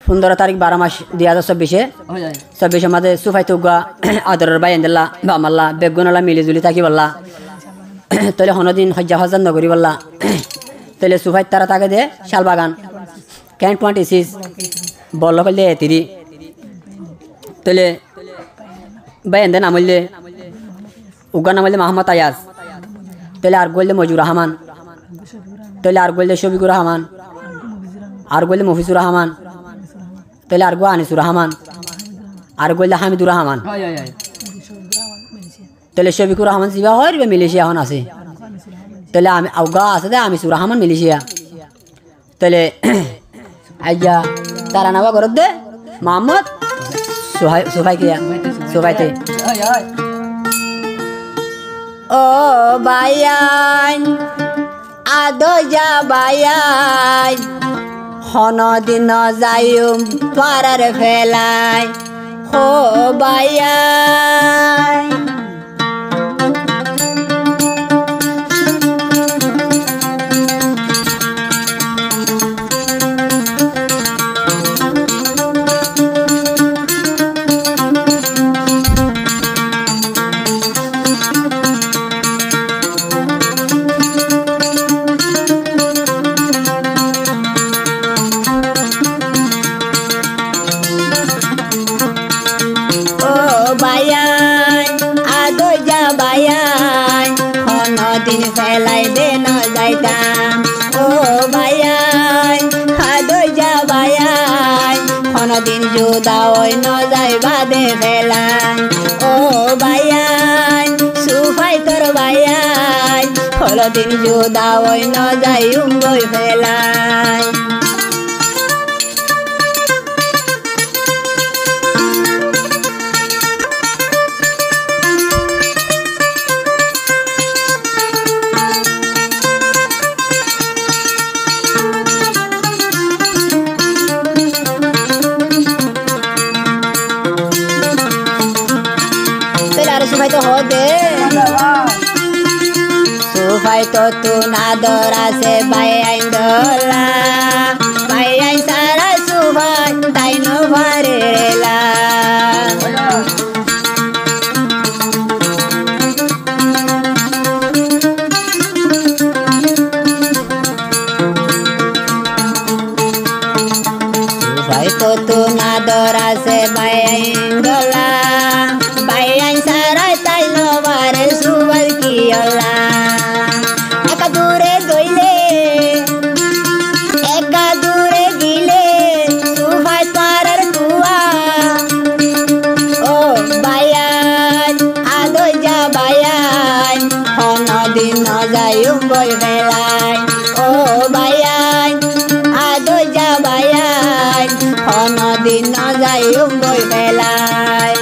15 তারিখ 12 মাস 2024 মাঝে সুফাই তুগা আদরের বাই এন্দলা বামাল্লা বেগুনলা মিলি জুলি থাকি বললা তাহলে হনদিন হজ্জা হজান নগরী বললা তাহলে সুফাই তারা তাকে দে শালবাগান ক্যান্ট 26 বলল কইলে তিরি তাহলে বাই এন্দে নামলে উগা নামলে মোহাম্মদ আয়াজ তাহলে আর গইলে মজুর রহমান তাহলে আর গইলে শফিকুর রহমান আর গইলে মফিজুর রহমান তাহলে আর গো আনিসুর রহমান আর গইলে হামিদুর রহমান তাহলে শফিকুর রহমান সিবা হয় মিলেশিয়া এখন আছে তাহলে আমি আউগা আছে দে আমিসুর রহমান মিলেশিয়া তাহলে আইয়া তারা নাবা করত দে মোহাম্মদ সুফাই কিয়া সুফাইতে ও বায়ান আদো যা বায়ান হনদিন যাইম পারার ফেলাই হো বায়ান দিন ফেলাই দে ন যাইতাম ও বায়াই খাদই যা বায়াই দিন জুদা ওই ন যাইবা দে ফেলাই ও বায়াই সুফাই তোর বায়াই দিন জুদা ওই ন যাই বই ফেলাই सुफाई तो हो दे सुफाई तो तू ना दौरा से बायाइन डोला बायाइन सारा सुफाई ताइनो भरेला सुफाई तो तू ना दौरा से बायाइन डोला बायाइन सारा ताइनो बारे सुबल कियोला एका दूरे गइले एका दूरे गिले सुफाई पारर तुआ ओ बायान आदो जा बायान दिन न जायु बल बेलाय ओ बायान आदो जा बायान दिन न जायु बल बेलाय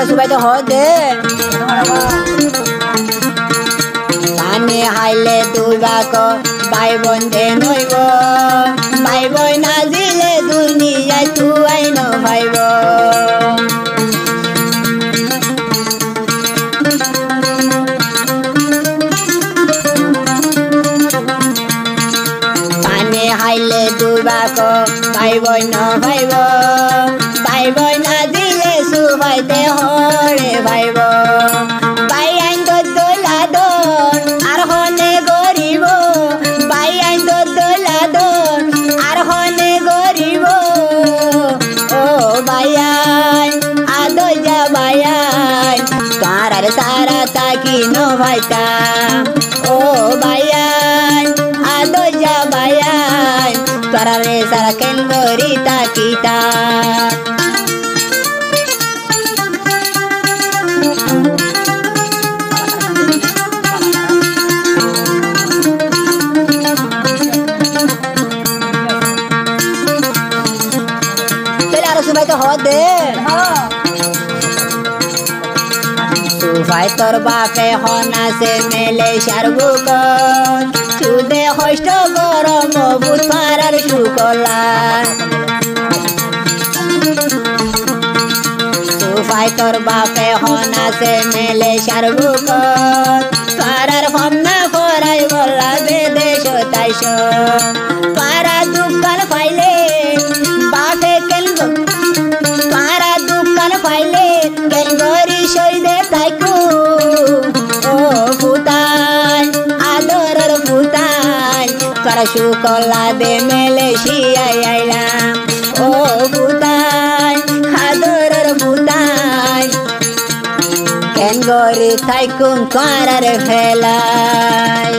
सुबाई तो हो दे साने हाइले दुर्गा को भाई बोन दे नइब भाई बोन नाजिले दुनिया तुआई न भाइब साने हाइले दुर्गा को भाई बोन न भाइब भाई बोन नाजिले सुबाई दे हरे भाइब बायाइन दोला दोन আর হনে গরিব বায়াইন দোলা দোন আর হনে গরিব ও বায়াইন আদো যা বায়াইন তারার সারা তাকি নো ভাইতা ও বায়াইন আদো যা বায়াইন তারারে সারা কেন গরি তাকিতা सुफाई तो हो दे সুফাই তোর বাপে হনাসে মেলে সারবুকন সুদে হষ্ট গরম বুধ পারার সুকলা সুফাই তোর বাপে হনাসে মেলে সারবুকন পারার হন্না ফরাই বলা বেদেশ তাইশ পারা দুকাল পাইলে বাপে কেন পারা দুকাল পাইলে কেন গরি সইদে তাইকু ও ফুতাই আদরের ফুতাই তোরা সুকলা দে মেলে শিয়াই আইলাম ও ফুতাই আদরের ফুতাই কেন গরি তাইকুন তোরার ফেলাই